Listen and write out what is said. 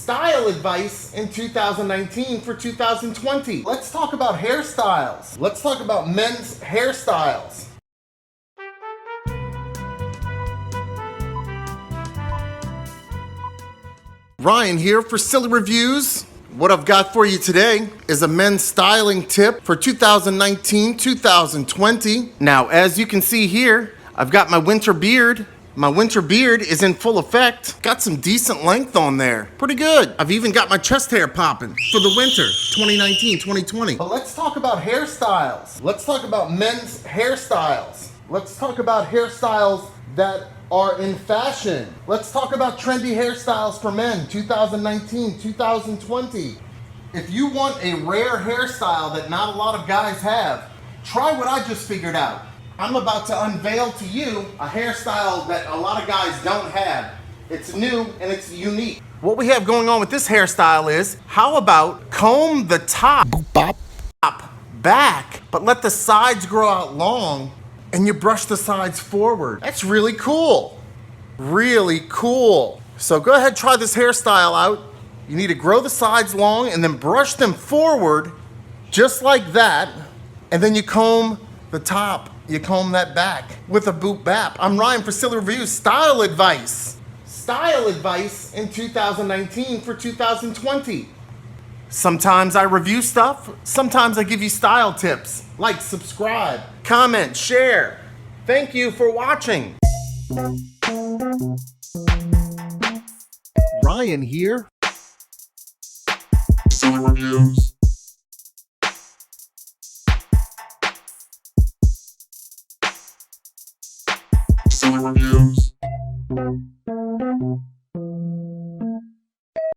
style advice in 2019 for 2020. Let's talk about hairstyles. Let's talk about men's hairstyles. Ryan here for Silly Reviews. What I've got for you today is a men's styling tip for 2019-2020. Now, as you can see here, I've got my winter beard. My winter beard is in full effect. Got some decent length on there. Pretty good. I've even got my chest hair popping for the winter 2019-2020. But let's talk about hairstyles. Let's talk about men's hairstyles. Let's talk about hairstyles that are in fashion. Let's talk about trendy hairstyles for men 2019-2020. If you want a rare hairstyle that not a lot of guys have, try what I just figured out. I'm about to unveil to you a hairstyle that a lot of guys don't have. It's new and it's unique. What we have going on with this hairstyle is, how about comb the top back, but let the sides grow out long and you brush the sides forward. That's really cool. Really cool. So go ahead, try this hairstyle out. You need to grow the sides long and then brush them forward just like that. And then you comb the top. You comb that back with a boop bap. I'm Ryan for Silly Reviews. Style advice. Style advice in 2019 for 2020. Sometimes I review stuff. Sometimes I give you style tips. Like, subscribe, comment, share. Thank you for watching. Ryan here. Silly Reviews. Silly Reviews.